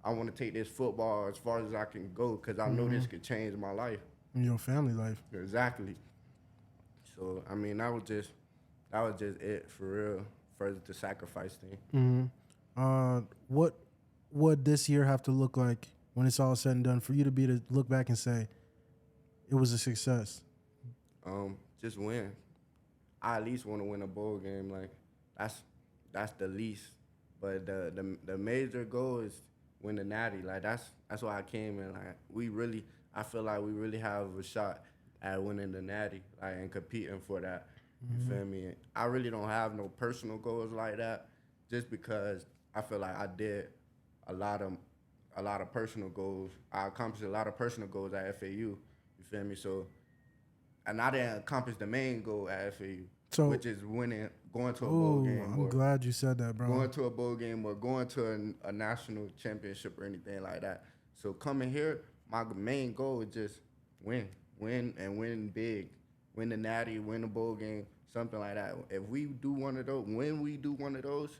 B: I want to take this football as far as I can go because I know this could change my life.
A: In your family life.
B: Exactly. So, I mean, that was just it for real, further the sacrifice thing.
A: What would this year have to look like when it's all said and done for you to look back and say it was a success?
B: Just win. I at least want to win a bowl game. Like that's the least. But the major goal is win the natty. Like that's why I came in. Like I feel like we really have a shot at winning the natty, like, and competing for that. You feel me? I really don't have no personal goals like that, just because I feel like I did a lot of personal goals. I accomplished a lot of personal goals at FAU. You feel me? So, and I didn't accomplish the main goal at FAU, which is going to a bowl game.
A: I'm glad you said that, bro.
B: Going to a bowl game or going to a national championship or anything like that. So coming here, my main goal is just win big, win the natty, win the bowl game, something like that. If we do one of those, when we do one of those,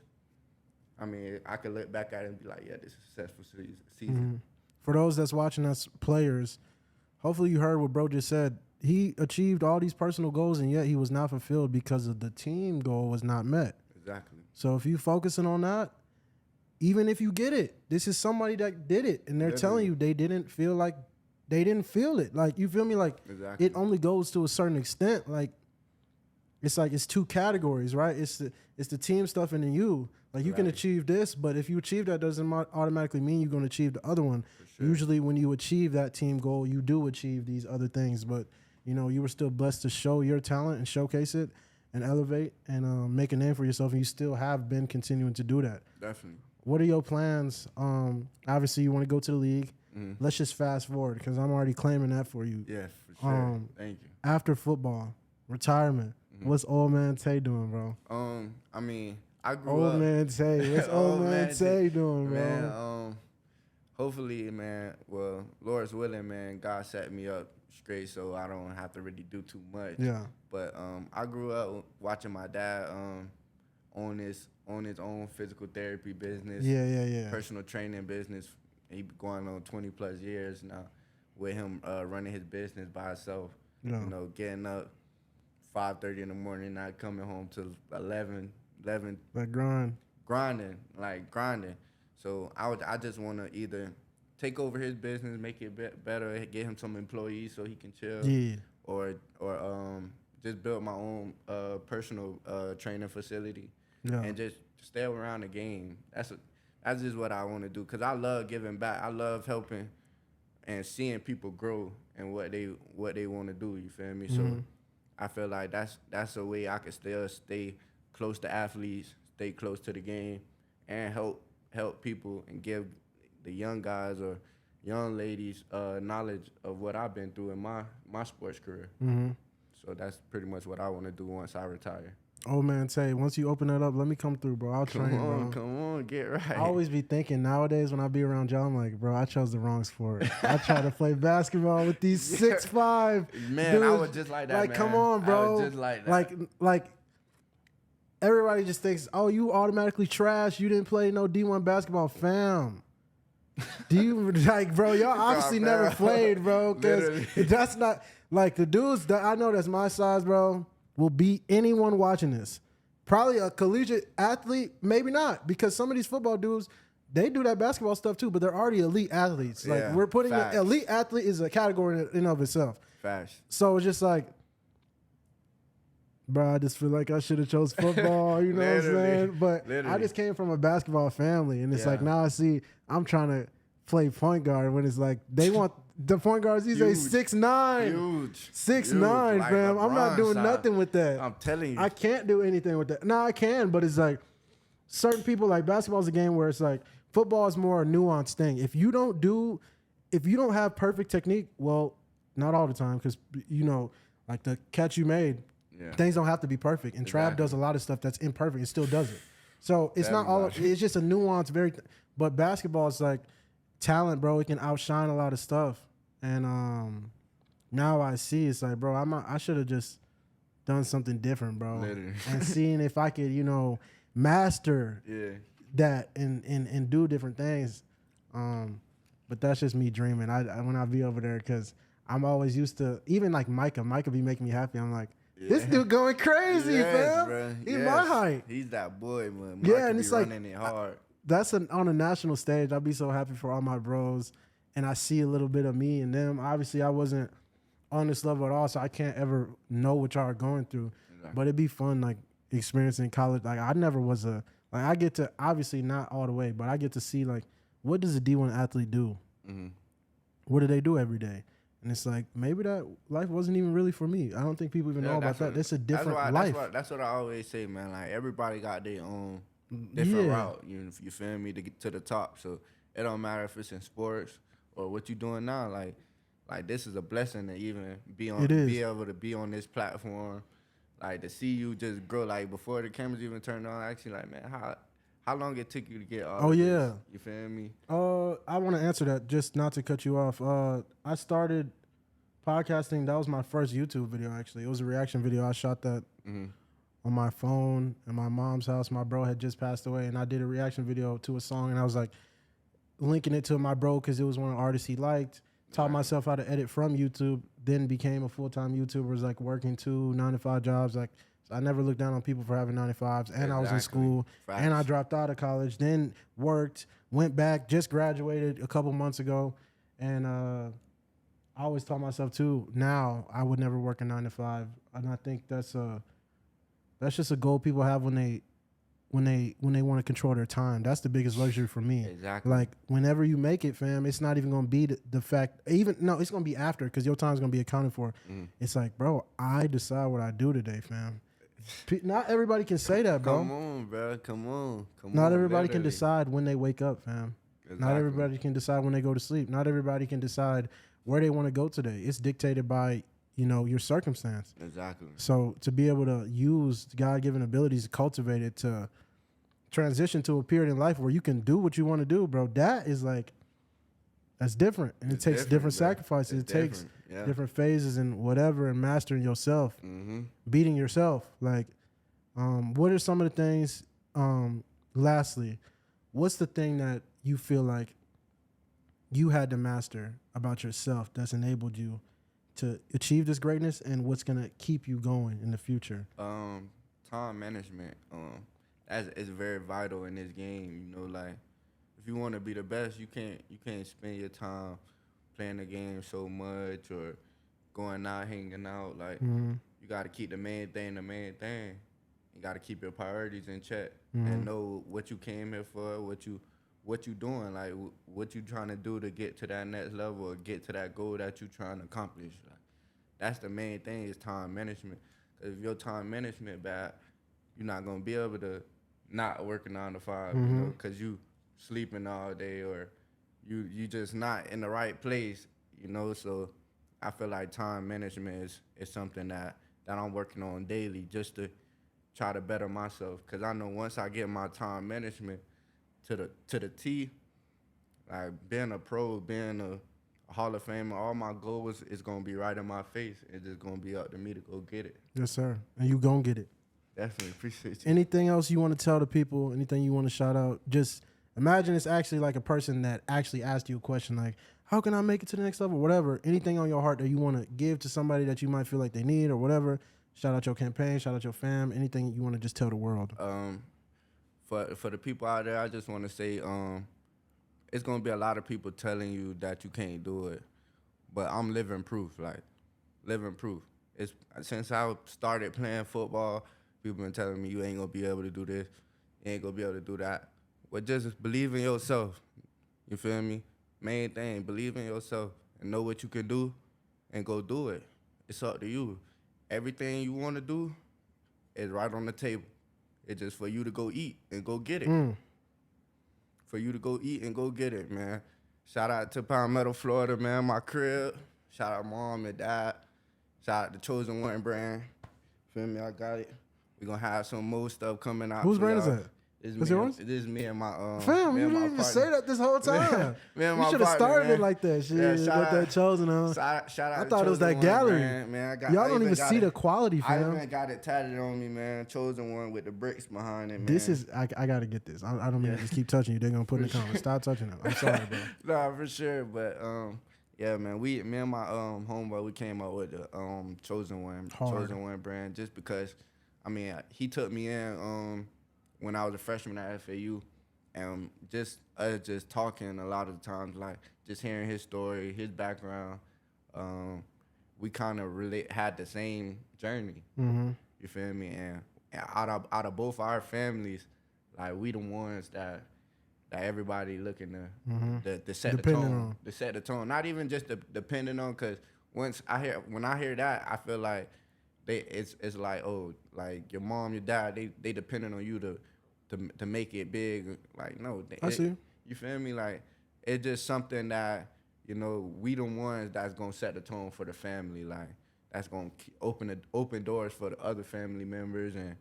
B: I mean, I can look back at it and be like, yeah, this is a successful season.
A: For those that's watching us players, hopefully you heard what bro just said. He achieved all these personal goals, and yet he was not fulfilled because of the team goal was not met.
B: Exactly.
A: So if you focusing on that, even if you get it, this is somebody that did it, and they're telling you they didn't feel it. Like, you feel me? Like,
B: exactly.
A: It only goes to a certain extent. Like it's two categories, right? It's the team stuff and then you. Like, you can achieve this, but if you achieve that, doesn't automatically mean you're going to achieve the other one. Sure. Usually when you achieve that team goal, you do achieve these other things. But, you know, you were still blessed to show your talent and showcase it and elevate and make a name for yourself, and you still have been continuing to do that.
B: Definitely.
A: What are your plans? Obviously, you want to go to the league. Let's just fast forward because I'm already claiming that for you.
B: Yeah, for sure. Thank you.
A: After football, retirement, what's old man Tay doing, bro?
B: I mean, I grew
A: old
B: up.
A: Man Tay, what's old man Tay doing, bro?
B: Man, hopefully, man. Well, Lord's willing, man. God set me up straight so I don't have to really do too much.
A: Yeah.
B: But I grew up watching my dad own his own physical therapy business.
A: Yeah.
B: Personal training business. He going on 20 plus years now with him running his business by himself.
A: Yeah.
B: You know, getting up 5:30 in the morning, not coming home till 11.
A: Like grinding.
B: So I just want to either take over his business, make it better, get him some employees so he can chill.
A: Yeah.
B: Or just build my own personal training facility.
A: Yeah.
B: And just stay around the game. That's just what I want to do, because I love giving back. I love helping and seeing people grow and what they want to do. You feel me? So I feel like that's a way I can still stay close to athletes, stay close to the game, and help people and give the young guys or young ladies knowledge of what I've been through in my sports career. So that's pretty much what I want to do once I retire.
A: Oh man, Tay, once you open that up, let me come through, bro. I'll train, bro.
B: Come on, get right.
A: I always be thinking nowadays when I be around y'all, I'm like, bro, I chose the wrong sport. I try to play basketball with these 6'5"
B: man,
A: dudes.
B: I was just like that.
A: Like,
B: man.
A: come on, bro.
B: I was just like that.
A: Like everybody just thinks, oh, you automatically trash. You didn't play no D1 basketball, fam. Do you like, bro? Y'all obviously never played, bro. Because that's not like the dudes that I know that's my size, bro. will beat anyone watching this. Probably a collegiate athlete, maybe not, because some of these football dudes, they do that basketball stuff too, but they're already elite athletes. Like we're putting an elite athlete is a category in and of itself.
B: Facts.
A: So it's just like, bro, I just feel like I should have chose football, you know what I'm saying? But I just came from a basketball family, and it's like now I see I'm trying to play point guard when it's like they want the point guards these days 6'9",
B: huge,
A: 6'9",
B: like
A: fam. I'm not doing nothing with that.
B: I'm telling you,
A: I can't do anything with that. No, I can, but it's like certain people like basketball's a game where it's like football is more a nuanced thing. If you don't have perfect technique, well, not all the time, because you know, like the catch you made. Yeah. Things don't have to be perfect, and Trav does a lot of stuff that's imperfect and still does it. So it's not all. It's just a nuance, but basketball is like talent, bro. It can outshine a lot of stuff, and now I see it's like, bro, I should have just done something different, bro, and seeing if I could, you know, master that and do different things. But that's just me dreaming. I when I be over there, because I'm always used to, even like Micah be making me happy. I'm like, this dude going crazy, fam. Bro. He's my height.
B: He's that boy, man.
A: Yeah, and it's like
B: running it hard.
A: That's on a national stage. I'd be so happy for all my bros, and I see a little bit of me in them. Obviously, I wasn't on this level at all, so I can't ever know what y'all are going through. Exactly. But it'd be fun, like experiencing college. Like I never was I get to, obviously not all the way, but I get to see like, what does a D1 athlete do? Mm-hmm. What do they do every day? And it's like, maybe that life wasn't even really for me. I don't think people even know about that. It's a different life.
B: That's what I always say, man. Like, everybody got their own different route. You feel me, to get to the top. So it don't matter if it's in sports or what you doing now. Like this is a blessing to even be able to be on this platform. Like, to see you just grow. Like, before the cameras even turned on, I actually like, man, how long it took you to get all of this? You feel me?
A: I want to answer that, just not to cut you off. I started podcasting. That was my first YouTube video, actually. It was a reaction video. I shot that on my phone in my mom's house. My bro had just passed away, and I did a reaction video to a song, and I was like linking it to my bro because it was one of the artists he liked. Taught myself how to edit from YouTube, then became a full-time YouTuber. Was like working 2 9-to-5 jobs. Like, I never looked down on people for having 9-to-5s, and I was in school, and I dropped out of college, then worked, went back, just graduated a couple months ago, and I always taught myself too, now I would never work a 9-to-5, and I think that's just a goal people have when they want to control their time. That's the biggest luxury for me.
B: Exactly.
A: Like, whenever you make it, fam, it's not even going to be the fact, it's going to be after, because your time's going to be accounted for. It's like, bro, I decide what I do today, fam. Not everybody can say that, bro.
B: Come on, bro. Come on.
A: Not everybody can decide when they wake up, fam. Exactly. Not everybody can decide when they go to sleep. Not everybody can decide where they want to go today. It's dictated by, your circumstance.
B: Exactly.
A: So to be able to use God-given abilities, cultivate it to transition to a period in life where you can do what you want to do, bro, that's different. And it takes different sacrifices. It takes different phases and whatever, and mastering yourself, beating yourself. Like, what are some of the things, lastly, what's the thing that you feel like you had to master about yourself that's enabled you to achieve this greatness, and what's going to keep you going in the future?
B: Time management. Is very vital in this game. Like, if you want to be the best, you can't spend your time playing the game so much or going out, hanging out. Like, you got to keep the main thing the main thing. You got to keep your priorities in check and know what you came here for, what you doing, like what you trying to do to get to that next level or get to that goal that you trying to accomplish. Like, that's the main thing, is time management. 'Cause if your time management bad, you're not gonna be able to not work a 9-to-5, because you sleeping all day or you just not in the right place, So I feel like time management is something that I'm working on daily, just to try to better myself. Because I know once I get my time management to the T, like being a pro, being a Hall of Famer, all my goals is gonna be right in my face. It's just gonna be up to me to go get it.
A: Yes, sir. And you gonna get it.
B: Definitely. Appreciate you.
A: Anything else you want to tell the people? Anything you want to shout out? Just imagine it's actually like a person that actually asked you a question, like, how can I make it to the next level? Whatever. Anything on your heart that you want to give to somebody that you might feel like they need or whatever, Shout out your campaign. Shout out your fam. Anything you want to just tell the world.
B: For the people out there, I just want to say, it's gonna be a lot of people telling you that you can't do it, but I'm living proof. Like, living proof. It's since I started playing football, people been telling me you ain't gonna be able to do this, you ain't gonna be able to do that. But just believe in yourself. You feel me? Main thing, believe in yourself and know what you can do, and go do it. It's up to you. Everything you want to do is right on the table. It's just for you to go eat and go get it. For you to go eat and go get it, man. Shout out to Palmetto, Florida, man, my crib. Shout out mom and dad. Shout out to Chosen One brand. Feel me? I got it. We're going to have some more stuff coming out.
A: Whose brand is that?
B: This is me and my
A: Fam, you didn't even say that this whole time. You should have started it like that. Shit, with that Chosen on.
B: Shout out.
A: I thought it was that gallery.
B: Man,
A: y'all don't even see the quality, fam.
B: I even got it tatted on me, man. Chosen One with the bricks behind it, man.
A: This is I gotta get this. I don't mean to just keep touching you. They're gonna put it in the comments. Stop touching them. I'm sorry, bro.
B: Nah, for sure. But yeah, man. Me and my homeboy, we came up with the Chosen One brand, just because. I mean, he took me in when I was a freshman at FAU, and just talking a lot of the times, like just hearing his story, his background, we kind of really had the same journey. Mm-hmm. You feel me? And out of both our families, like we the ones that everybody looking to set the tone, to set the tone. Not even just depending on, because when I hear that, I feel like it's like, oh, like your mom, your dad, they depending on you to make it big. Like, no,
A: I see.
B: You feel me? Like, it's just something that, you know, we the ones that's gonna set the tone for the family. Like, that's gonna open doors for the other family members, and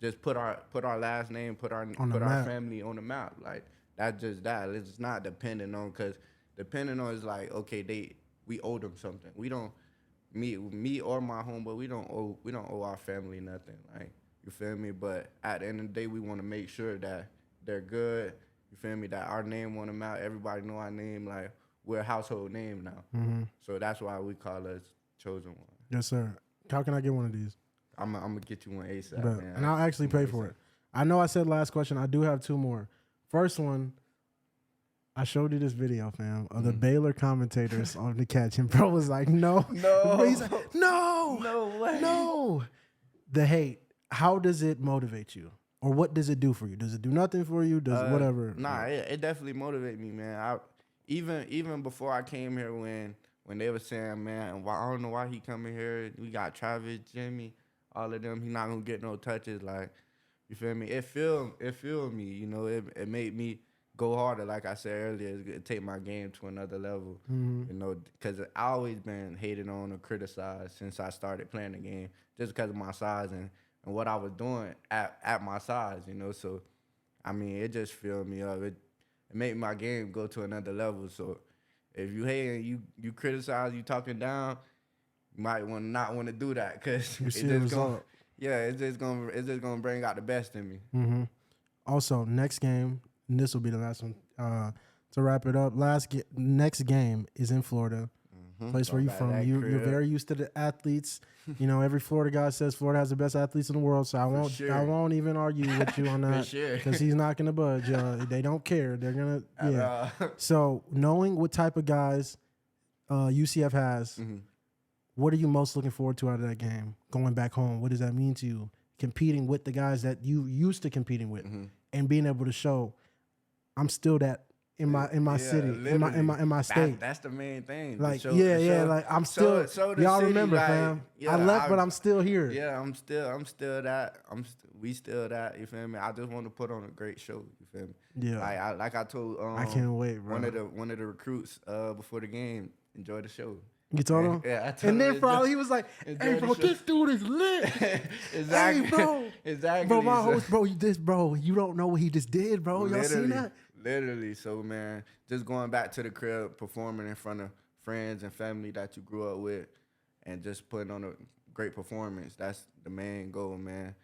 B: just put our last name, put our family on the map. Like, that's just that. It's not dependent on, because depending on is like, okay, we owe them something. We don't. Me or my homeboy, we don't owe our family nothing. Like, you feel me? But at the end of the day, we want to make sure that they're good. You feel me? That our name on them out. Everybody know our name. Like, we're a household name now. Mm-hmm. So that's why we call us Chosen One.
A: Yes, sir. How can I get one of these?
B: I'm gonna get you one ASAP, man.
A: And I'll actually pay for it. I know I said last question. I do have two more. First one. I showed you this video, fam, of the Baylor commentators on the catch, and bro was like, no. He's like, no way. No. The hate, how does it motivate you? Or what does it do for you? Does it do nothing for you? Does whatever?
B: Nah, it definitely motivates me, man. Even before I came here, when they were saying, man, I don't know why he coming here. We got Travis, Jimmy, all of them. He not gonna get no touches. Like, you feel me? It feel me. You know, it made me go harder, like I said earlier, take my game to another level. Mm-hmm. You know, because I always been hated on or criticized since I started playing the game, just because of my size and what I was doing at my size. You know, so I mean, it just filled me up. It made my game go to another level. So if you hate and you criticize, you talking down, you might not want to do that, because it's just gonna bring out the best in me.
A: Mm-hmm. Also, next game. And this will be the last one to wrap it up. Next game is in Florida, place where you're from. You're very used to the athletes. You know, every Florida guy says Florida has the best athletes in the world. So I won't even argue with you on that, because he's not gonna budge. They don't care. They're gonna So knowing what type of guys UCF has, what are you most looking forward to out of that game? Going back home, what does that mean to you? Competing with the guys that you used to competing with, and being able to show, I'm still that in my city, in my state.
B: That's the main thing.
A: Like, like I'm still. Y'all remember, like, fam? I left, but I'm still here.
B: Yeah, I'm still that. We still that. You feel me? I just want to put on a great show. You feel me? Yeah. Like I told. I
A: can't wait, bro.
B: One of the recruits before the game, enjoy the show.
A: You told him?
B: Yeah, I told
A: him. And then probably he was like, hey, bro, this dude is lit.
B: Exactly.
A: Hey, bro.
B: Exactly.
A: Bro, my host, bro, you don't know what he just did, bro. Y'all seen that?
B: Literally. So, man, just going back to the crib, performing in front of friends and family that you grew up with, and just putting on a great performance. That's the main goal, man.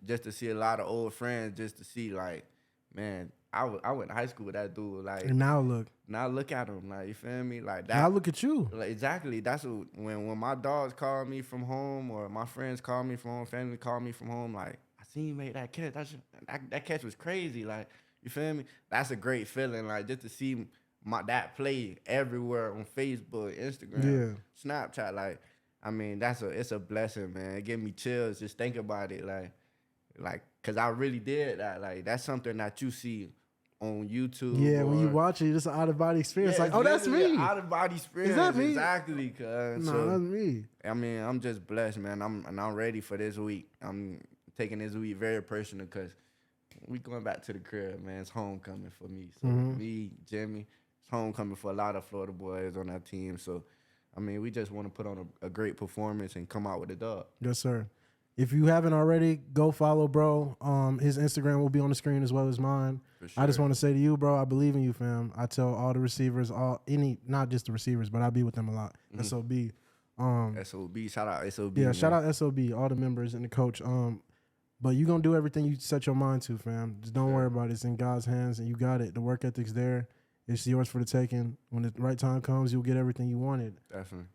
B: Just to see a lot of old friends, just to see, like, man, I went to high school with that dude. Like,
A: And now
B: look at him. Like, you feel me? Like that.
A: now look at you.
B: Like, exactly. That's what, when my dogs call me from home, or my friends call me from home, family call me from home. Like, I seen you make that catch. That catch was crazy. Like, you feel me? That's a great feeling. Like, just to see that play everywhere on Facebook, Instagram, Snapchat. Like, I mean, it's a blessing, man. It give me chills just think about it. Like, cause I really did that. Like, that's something that you see on YouTube.
A: Yeah, when you watch it, it's an out of body experience.
B: Yeah,
A: like, oh, that's me.
B: Out of body experience.
A: Is that me?
B: Exactly, cuz.
A: No, that's me.
B: I mean, I'm just blessed, man. I'm ready for this week. I'm taking this week very personal, cause we going back to the crib, man. It's homecoming for me. So me, Jimmy, it's homecoming for a lot of Florida boys on that team. So, I mean, we just want to put on a great performance and come out with a dub.
A: Yes, sir. If you haven't already, go follow bro. His Instagram will be on the screen as well as mine. For sure. I just want to say to you, bro, I believe in you, fam. I tell all the receivers, not just the receivers, but I be with them a lot. Mm-hmm. SOB.
B: SOB, shout out SOB.
A: Yeah, man. Shout out SOB, all the members and the coach. But you're going to do everything you set your mind to, fam. Just don't worry about it. It's in God's hands, and you got it. The work ethic's there. It's yours for the taking. When the right time comes, you'll get everything you wanted.
B: Definitely.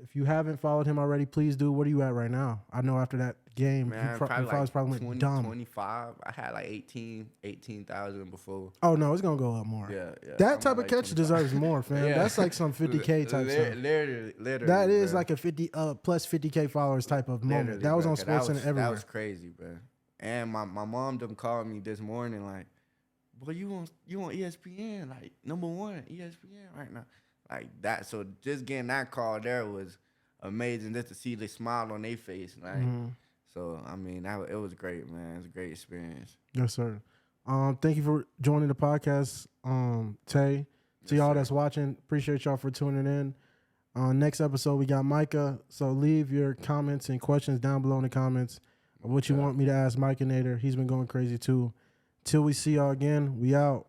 A: If you haven't followed him already, please do. What are you at right now? I know after that game,
B: man,
A: probably went
B: 20,
A: dumb.
B: 25. I had like 18,000 before.
A: Oh, no, it's going to go up more.
B: Yeah.
A: That type of catch 25. Deserves more, fam. Yeah. That's like some 50K type stuff.
B: Literally.
A: That is like a 50 plus 50K followers type of moment. That was on SportsCenter everywhere.
B: That was crazy, bro. And my mom them called me this morning like, boy, you on ESPN, like #1 ESPN right now. Like that. So just getting that call there was amazing, just to see the smile on their face. Like, so I mean, it was great, man. It was a great experience.
A: Yes, sir. Thank you for joining the podcast, Tay. To y'all that's watching, appreciate y'all for tuning in. Next episode we got Micah. So leave your comments and questions down below in the comments of what you want me to ask Micah Nader. He's been going crazy too. Till we see y'all again, we out.